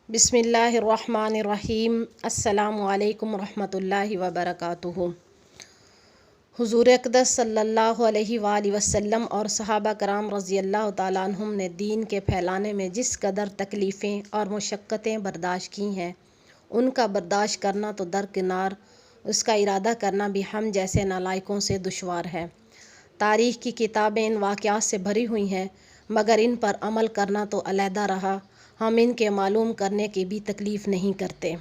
بسم اللہ الرحمن الرحیم۔ السلام علیکم ورحمۃ اللہ وبرکاتہ۔ حضور اقدس صلی اللہ علیہ وآلہ وسلم اور صحابہ کرام رضی اللہ تعالیٰ عنہم نے دین کے پھیلانے میں جس قدر تکلیفیں اور مشقتیں برداشت کی ہیں، ان کا برداشت کرنا تو درکنار، اس کا ارادہ کرنا بھی ہم جیسے نالائقوں سے دشوار ہے۔ تاریخ کی کتابیں ان واقعات سے بھری ہوئی ہیں، مگر ان پر عمل کرنا تو علیحدہ رہا، ہم ان کے معلوم کرنے کی بھی تکلیف نہیں کرتے۔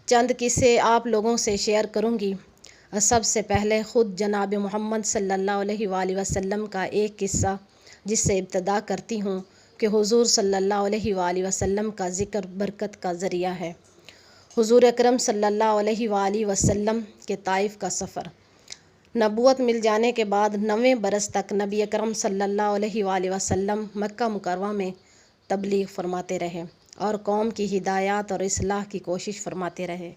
چند قصے آپ لوگوں سے شیئر کروں گی۔ سب سے پہلے خود جناب محمد صلی اللہ علیہ وآلہ وسلم کا ایک قصہ، جس سے ابتدا کرتی ہوں کہ حضور صلی اللہ علیہ وآلہ وسلم کا ذکر برکت کا ذریعہ ہے۔ حضور اکرم صلی اللہ علیہ وآلہ وسلم کے طائف کا سفر۔ نبوت مل جانے کے بعد 9 برس تک نبی اکرم صلی اللہ علیہ وآلہ وسلم مکہ مکرمہ میں تبلیغ فرماتے رہے اور قوم کی ہدایات اور اصلاح کی کوشش فرماتے رہے،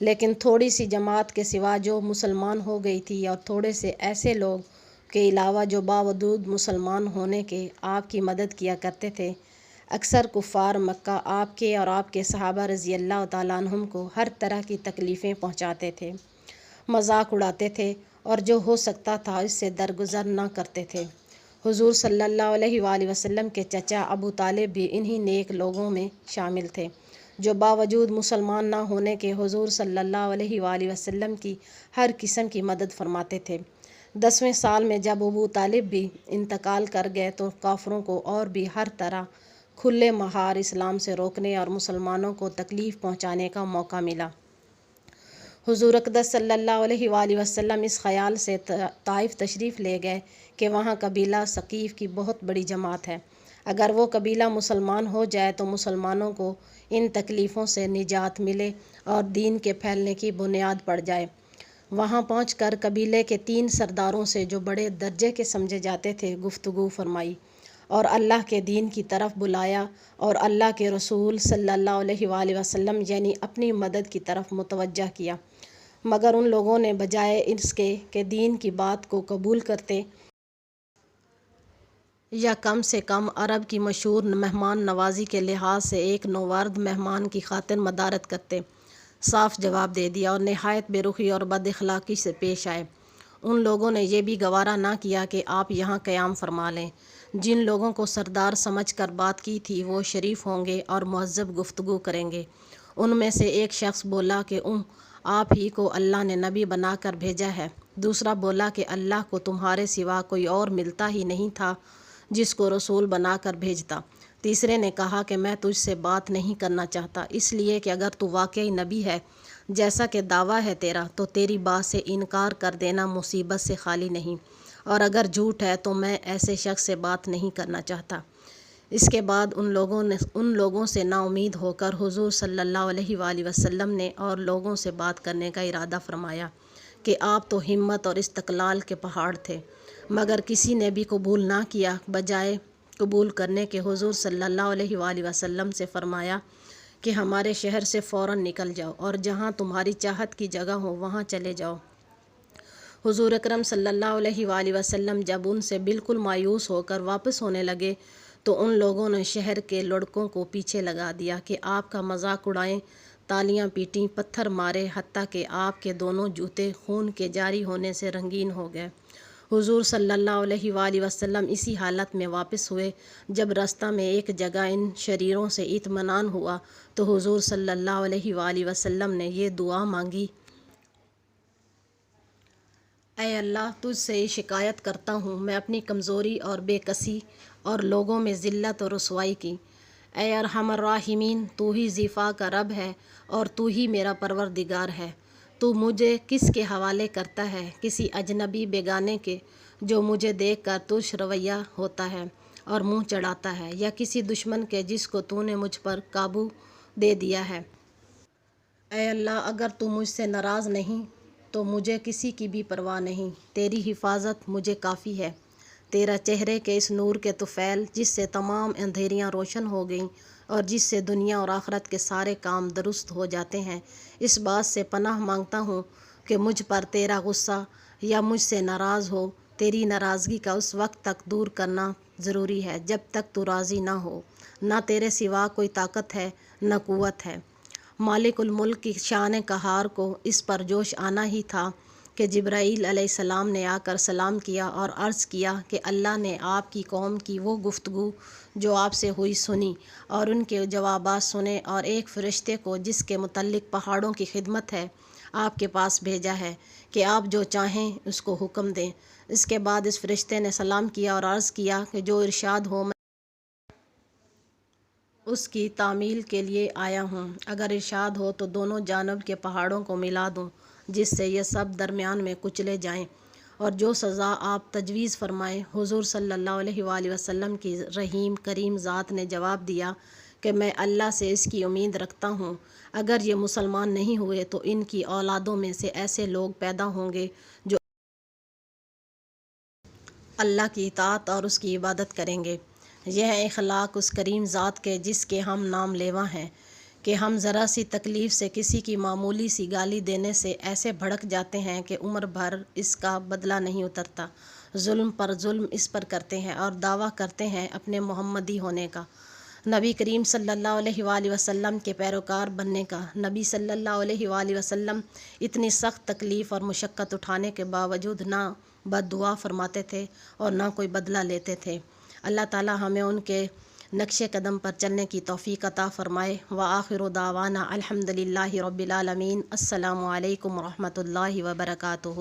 لیکن تھوڑی سی جماعت کے سوا جو مسلمان ہو گئی تھی اور تھوڑے سے ایسے لوگ کے علاوہ جو باوجود مسلمان ہونے کے آپ کی مدد کیا کرتے تھے، اکثر کفار مکہ آپ کے اور آپ کے صحابہ رضی اللہ تعالیٰ عنہم کو ہر طرح کی تکلیفیں پہنچاتے تھے، مذاق اڑاتے تھے اور جو ہو سکتا تھا اس سے درگزر نہ کرتے تھے۔ حضور صلی اللہ علیہ وآلہ وسلم کے چچا ابو طالب بھی انہی نیک لوگوں میں شامل تھے، جو باوجود مسلمان نہ ہونے کے حضور صلی اللہ علیہ وآلہ وسلم کی ہر قسم کی مدد فرماتے تھے۔ 10ویں سال میں جب ابو طالب بھی انتقال کر گئے تو کافروں کو اور بھی ہر طرح کھلے مہار اسلام سے روکنے اور مسلمانوں کو تکلیف پہنچانے کا موقع ملا۔ حضور اقدس صلی اللہ علیہ وآلہ وسلم اس خیال سے طائف تشریف لے گئے کہ وہاں قبیلہ ثقیف کی بہت بڑی جماعت ہے، اگر وہ قبیلہ مسلمان ہو جائے تو مسلمانوں کو ان تکلیفوں سے نجات ملے اور دین کے پھیلنے کی بنیاد پڑ جائے۔ وہاں پہنچ کر قبیلے کے 3 سرداروں سے جو بڑے درجے کے سمجھے جاتے تھے گفتگو فرمائی اور اللہ کے دین کی طرف بلایا اور اللہ کے رسول صلی اللہ علیہ وآلہ وسلم یعنی اپنی مدد کی طرف متوجہ کیا، مگر ان لوگوں نے بجائے اس کے کہ دین کی بات کو قبول کرتے یا کم سے کم عرب کی مشہور مہمان نوازی کے لحاظ سے ایک نوورد مہمان کی خاطر مدارت کرتے، صاف جواب دے دیا اور نہایت بے رخی اور بد اخلاقی سے پیش آئے۔ ان لوگوں نے یہ بھی گوارا نہ کیا کہ آپ یہاں قیام فرما لیں۔ جن لوگوں کو سردار سمجھ کر بات کی تھی وہ شریف ہوں گے اور مہذب گفتگو کریں گے۔ ان میں سے ایک شخص بولا کہ آپ ہی کو اللہ نے نبی بنا کر بھیجا ہے۔ دوسرا بولا کہ اللہ کو تمہارے سوا کوئی اور ملتا ہی نہیں تھا جس کو رسول بنا کر بھیجتا۔ تیسرے نے کہا کہ میں تجھ سے بات نہیں کرنا چاہتا، اس لیے کہ اگر تو واقعی نبی ہے جیسا کہ دعویٰ ہے تیرا تو تیری بات سے انکار کر دینا مصیبت سے خالی نہیں، اور اگر جھوٹ ہے تو میں ایسے شخص سے بات نہیں کرنا چاہتا۔ اس کے بعد ان لوگوں سے نا امید ہو کر حضور صلی اللہ علیہ وآلہ وسلم نے اور لوگوں سے بات کرنے کا ارادہ فرمایا کہ آپ تو ہمت اور استقلال کے پہاڑ تھے، مگر کسی نے بھی قبول نہ کیا۔ بجائے قبول کرنے کے حضور صلی اللہ علیہ وآلہ وسلم سے فرمایا کہ ہمارے شہر سے فوراً نکل جاؤ اور جہاں تمہاری چاہت کی جگہ ہو وہاں چلے جاؤ۔ حضور اکرم صلی اللہ علیہ وآلہ وسلم جب ان سے بالکل مایوس ہو کر واپس ہونے لگے تو ان لوگوں نے شہر کے لڑکوں کو پیچھے لگا دیا کہ آپ کا مذاق اڑائیں، تالیاں پیٹیں، پتھر مارے، حتیٰ کہ آپ کے دونوں جوتے خون کے جاری ہونے سے رنگین ہو گئے۔ حضور صلی اللہ علیہ وآلہ وسلم اسی حالت میں واپس ہوئے۔ جب رستہ میں ایک جگہ ان شریروں سے اطمینان ہوا تو حضور صلی اللہ علیہ وآلہ وسلم نے یہ دعا مانگی: اے اللہ، تجھ سے شکایت کرتا ہوں میں اپنی کمزوری اور بے کسی اور لوگوں میں ذلت و رسوائی کی۔ اے ارحم الراحمین، تو ہی ذیفا کا رب ہے اور تو ہی میرا پروردگار ہے۔ تو مجھے کس کے حوالے کرتا ہے؟ کسی اجنبی بیگانے کے جو مجھے دیکھ کر ترش رویہ ہوتا ہے اور منہ چڑھاتا ہے، یا کسی دشمن کے جس کو تو نے مجھ پر قابو دے دیا ہے؟ اے اللہ، اگر تو مجھ سے ناراض نہیں تو مجھے کسی کی بھی پرواہ نہیں، تیری حفاظت مجھے کافی ہے۔ تیرا چہرے کے اس نور کے طفیل جس سے تمام اندھیریاں روشن ہو گئیں اور جس سے دنیا اور آخرت کے سارے کام درست ہو جاتے ہیں، اس بات سے پناہ مانگتا ہوں کہ مجھ پر تیرا غصہ یا مجھ سے ناراض ہو، تیری ناراضگی کا اس وقت تک دور کرنا ضروری ہے جب تک تو راضی نہ ہو، نہ تیرے سوا کوئی طاقت ہے نہ قوت ہے۔ مالک الملک کی شان قہار کو اس پر جوش آنا ہی تھا کہ جبرائیل علیہ السلام نے آ کر سلام کیا اور عرض کیا کہ اللہ نے آپ کی قوم کی وہ گفتگو جو آپ سے ہوئی سنی اور ان کے جوابات سنے، اور ایک فرشتے کو جس کے متعلق پہاڑوں کی خدمت ہے آپ کے پاس بھیجا ہے کہ آپ جو چاہیں اس کو حکم دیں۔ اس کے بعد اس فرشتے نے سلام کیا اور عرض کیا کہ جو ارشاد ہو میں اس کی تعمیل کے لیے آیا ہوں۔ اگر ارشاد ہو تو دونوں جانب کے پہاڑوں کو ملا دوں جس سے یہ سب درمیان میں کچلے جائیں، اور جو سزا آپ تجویز فرمائیں۔ حضور صلی اللہ علیہ وآلہ وسلم کی رحیم کریم ذات نے جواب دیا کہ میں اللہ سے اس کی امید رکھتا ہوں، اگر یہ مسلمان نہیں ہوئے تو ان کی اولادوں میں سے ایسے لوگ پیدا ہوں گے جو اللہ کی اطاعت اور اس کی عبادت کریں گے۔ یہ ہے اخلاق اس کریم ذات کے جس کے ہم نام لیوا ہیں کہ ہم ذرا سی تکلیف سے، کسی کی معمولی سی گالی دینے سے ایسے بھڑک جاتے ہیں کہ عمر بھر اس کا بدلہ نہیں اترتا۔ ظلم پر ظلم اس پر کرتے ہیں اور دعویٰ کرتے ہیں اپنے محمدی ہونے کا، نبی کریم صلی اللہ علیہ وآلہ وسلم کے پیروکار بننے کا۔ نبی صلی اللہ علیہ وآلہ وسلم اتنی سخت تکلیف اور مشقت اٹھانے کے باوجود نہ بد دعا فرماتے تھے اور نہ کوئی بدلہ لیتے تھے۔ اللہ تعالی ہمیں ان کے نقش قدم پر چلنے کی توفیق عطا فرمائے۔ وآخر دعوانا الحمدللہ رب العالمین۔ السلام علیکم ورحمۃ اللہ وبرکاتہ۔